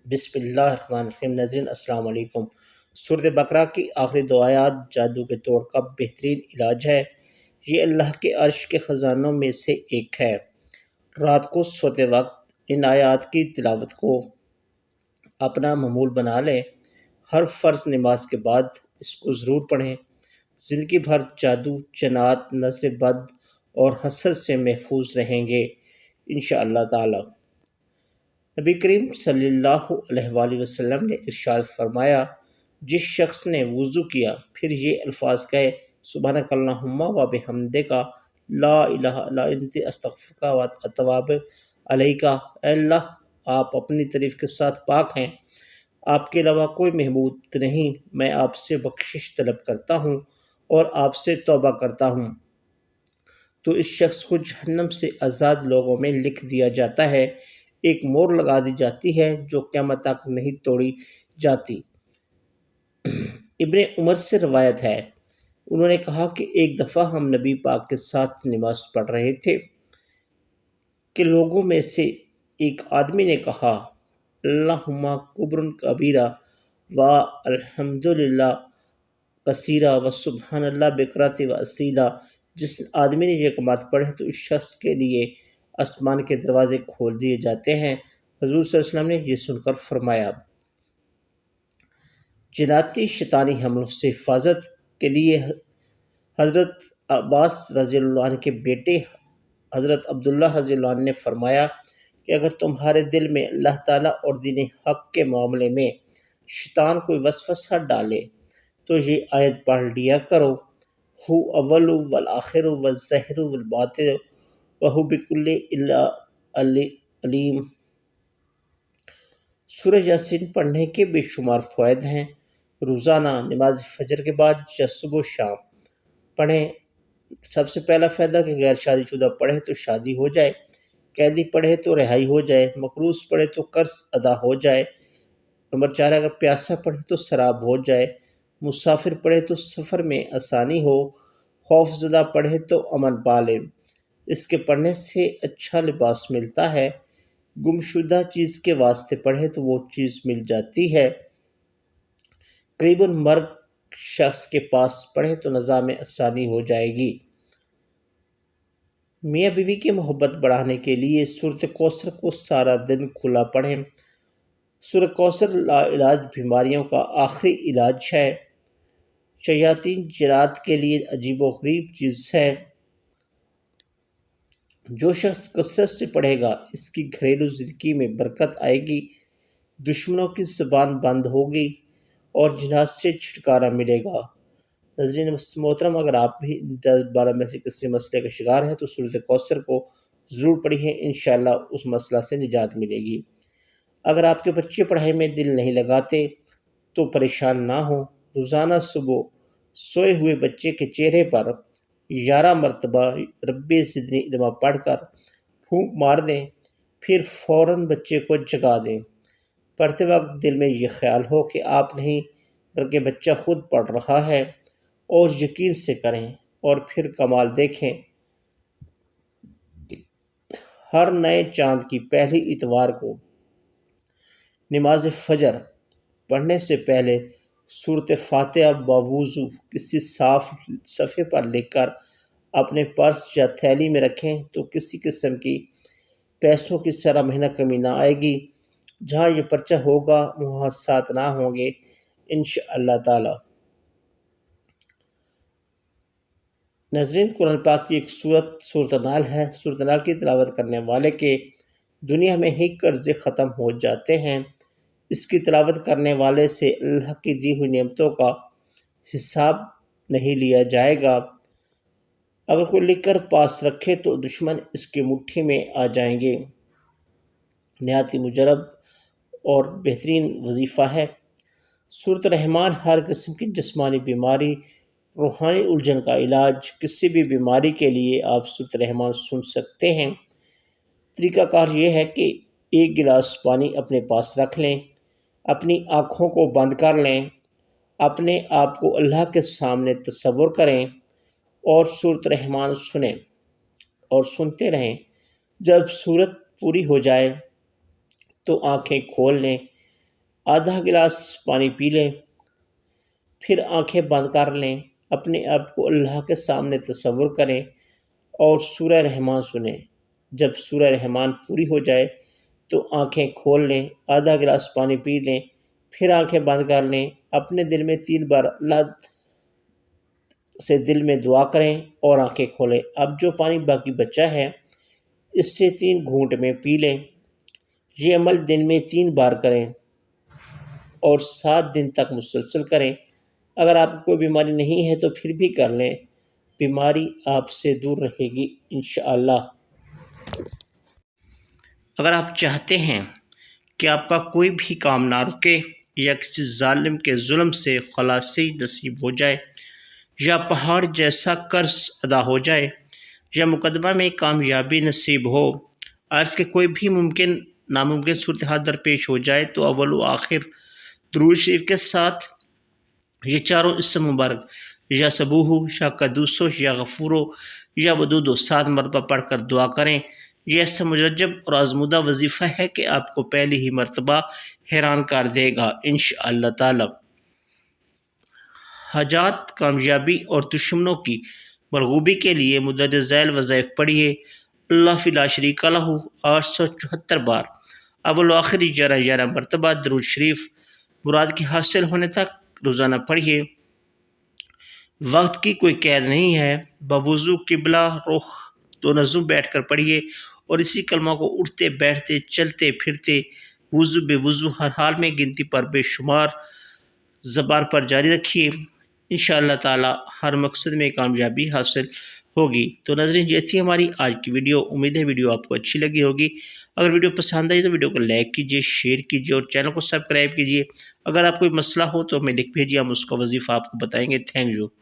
بسم اللہ الرحمن الرحیم۔ ناظرین السلام علیکم۔ سورۃ بقرہ کی آخری دو آیات جادو کے توڑ کا بہترین علاج ہے۔ یہ اللہ کے عرش کے خزانوں میں سے ایک ہے۔ رات کو سوتے وقت ان آیات کی تلاوت کو اپنا معمول بنا لیں۔ ہر فرض نماز کے بعد اس کو ضرور پڑھیں۔ زندگی بھر جادو، جنات، نظر بد اور حسد سے محفوظ رہیں گے انشاءاللہ تعالی۔ نبی کریم صلی اللہ علیہ وآلہ وسلم نے ارشاد فرمایا، جس شخص نے وضو کیا پھر یہ الفاظ کہے سبحانک اللہم و بحمدک لا الہ الا انت استغفرک و اتوب الیک، اے اللہ آپ اپنی تعریف کے ساتھ پاک ہیں، آپ کے علاوہ کوئی معبود نہیں، میں آپ سے بخشش طلب کرتا ہوں اور آپ سے توبہ کرتا ہوں، تو اس شخص کو جہنم سے آزاد لوگوں میں لکھ دیا جاتا ہے، ایک مور لگا دی جاتی ہے جو قیامت تک نہیں توڑی جاتی۔ ابن عمر سے روایت ہے، انہوں نے کہا کہ ایک دفعہ ہم نبی پاک کے ساتھ نماز پڑھ رہے تھے کہ لوگوں میں سے ایک آدمی نے کہا، اللہم کبر کبیرہ و الحمدللہ کثیرہ و سبحان اللہ بکرۃ و اصیلہ۔ جس آدمی نے یہ کلمات پڑھے تو اس شخص کے لیے آسمان کے دروازے کھول دیے جاتے ہیں۔ حضور صلی اللہ علیہ وسلم نے یہ سن کر فرمایا، جناتی شیطانی حملوں سے حفاظت کے لیے حضرت عباس رضی اللہ عنہ کے بیٹے حضرت عبداللہ رضی اللہ عنہ نے فرمایا کہ اگر تمہارے دل میں اللہ تعالیٰ اور دین حق کے معاملے میں شیطان کوئی وسوسہ ڈالے تو یہ آیت پڑھ لیا کرو، ہو اول والآخر والظاہر والباطن وہو بکل علیم۔ سورہ یاسین پڑھنے کے بے شمار فوائد ہیں۔ روزانہ نماز فجر کے بعد یا صبح و شام پڑھیں۔ سب سے پہلا فائدہ کہ غیر شادی شدہ پڑھے تو شادی ہو جائے، قیدی پڑھے تو رہائی ہو جائے، مقروض پڑھے تو قرض ادا ہو جائے۔ نمبر 4، اگر پیاسا پڑھے تو سراب ہو جائے، مسافر پڑھے تو سفر میں آسانی ہو، خوف زدہ پڑھے تو امن پالے۔ اس کے پڑھنے سے اچھا لباس ملتا ہے، گمشدہ چیز کے واسطے پڑھے تو وہ چیز مل جاتی ہے، قریب المرگ شخص کے پاس پڑھے تو نزا میں آسانی ہو جائے گی۔ میاں بیوی کی محبت بڑھانے کے لیے سورۃ کوثر کو سارا دن کھلا پڑھیں۔ سورۃ کوثر لا علاج بیماریوں کا آخری علاج ہے، شیاطین جنات کے لیے عجیب و غریب چیز ہے۔ جو شخص کثرت سے پڑھے گا اس کی گھریلو زندگی میں برکت آئے گی، دشمنوں کی زبان بند ہوگی اور جنات سے چھٹکارا ملے گا۔ ناظرین محترم، اگر آپ بھی 10-12 میں سے کسی مسئلے کا شکار ہیں تو سورۃ کوثر کو ضرور پڑھیں، انشاءاللہ اس مسئلہ سے نجات ملے گی۔ اگر آپ کے بچے پڑھائی میں دل نہیں لگاتے تو پریشان نہ ہوں، روزانہ صبح سوئے ہوئے بچے کے چہرے پر 11 مرتبہ رب زدنی علما پڑھ کر پھونک مار دیں، پھر فوراً بچے کو جگا دیں۔ پڑھتے وقت دل میں یہ خیال ہو کہ آپ نہیں بلکہ بچہ خود پڑھ رہا ہے، اور یقین سے کریں اور پھر کمال دیکھیں۔ ہر نئے چاند کی پہلی اتوار کو نماز فجر پڑھنے سے پہلے سورۃ فاتحہ باوضو کسی صاف صفحے پر لکھ کر اپنے پرس یا تھیلی میں رکھیں تو کسی قسم کی پیسوں کی سارا مہینہ کمی نہ آئے گی۔ جہاں یہ پرچہ ہوگا وہاں حادثات نہ ہوں گے انشاءاللہ تعالی۔ ناظرین، قرآن پاک کی ایک سورۃ نحل ہے۔ سورۃ نحل کی تلاوت کرنے والے کے دنیا میں ہی قرضے ختم ہو جاتے ہیں۔ اس کی تلاوت کرنے والے سے اللہ کی دی ہوئی نعمتوں کا حساب نہیں لیا جائے گا۔ اگر کوئی لکھ کر پاس رکھے تو دشمن اس کی مٹھی میں آ جائیں گے۔ نہایت ہی مجرب اور بہترین وظیفہ ہے۔ سورۃ الرحمن ہر قسم کی جسمانی بیماری، روحانی الجھن کا علاج، کسی بھی بیماری کے لیے آپ سورۃ الرحمن سن سکتے ہیں۔ طریقہ کار یہ ہے کہ 1 گلاس پانی اپنے پاس رکھ لیں، اپنی آنکھوں کو بند کر لیں، اپنے آپ کو اللہ کے سامنے تصور کریں اور سورۃ الرحمن سنیں اور سنتے رہیں۔ جب سورت پوری ہو جائے تو آنکھیں کھول لیں، آدھا گلاس پانی پی لیں، پھر آنکھیں بند کر لیں، اپنے آپ کو اللہ کے سامنے تصور کریں اور سورہ رحمان سنیں۔ جب سورہ رحمان پوری ہو جائے تو آنکھیں کھول لیں، آدھا گلاس پانی پی لیں، پھر آنکھیں بند کر لیں، اپنے دل میں 3 بار اللہ سے دل میں دعا کریں اور آنکھیں کھولیں۔ اب جو پانی باقی بچا ہے اس سے 3 گھونٹ میں پی لیں۔ یہ عمل دن میں 3 بار کریں اور 7 دن تک مسلسل کریں۔ اگر آپ کو کوئی بیماری نہیں ہے تو پھر بھی کر لیں، بیماری آپ سے دور رہے گی انشاءاللہ۔ اگر آپ چاہتے ہیں کہ آپ کا کوئی بھی کام نہ رکے یا کسی ظالم کے ظلم سے خلاصی نصیب ہو جائے یا پہاڑ جیسا قرض ادا ہو جائے یا مقدمہ میں کامیابی نصیب ہو، عرض کے کوئی بھی ناممکن صورتحال درپیش ہو جائے تو اول و آخر درود شریف کے ساتھ یہ چاروں اسم مبارک یا سبوح یا قدوس یا غفور یا ودود 7 مرتبہ پڑھ کر دعا کریں۔ یہ ایسا مجرب اور آزمودہ وظیفہ ہے کہ آپ کو پہلی ہی مرتبہ حیران کر دے گا انشاءاللہ تعالی۔ حاجات، کامیابی اور دشمنوں کی مرغوبی کے لیے مندرجہ ذیل وظائف پڑھیے۔ اللہ فی لا شریک لہ 874 بار، اول و آخر 11 مرتبہ درود شریف مراد کے حاصل ہونے تک روزانہ پڑھیے۔ وقت کی کوئی قید نہیں ہے، بوضو قبلہ رخ دو نظم بیٹھ کر پڑھیے اور اسی کلمہ کو اٹھتے بیٹھتے چلتے پھرتے وضو بے وضو ہر حال میں گنتی پر بے شمار زبان پر جاری رکھیے، انشاءاللہ تعالی ہر مقصد میں کامیابی حاصل ہوگی۔ تو ناظرین یہ تھی ہماری آج کی ویڈیو، امید ہے ویڈیو آپ کو اچھی لگی ہوگی۔ اگر ویڈیو پسند آئی تو ویڈیو کو لائک کیجیے، شیئر کیجیے اور چینل کو سبسکرائب کیجیے۔ اگر آپ کوئی مسئلہ ہو تو ہمیں لکھ بھیجیے، ہم اس کا وظیفہ آپ کو بتائیں گے۔ Thank you.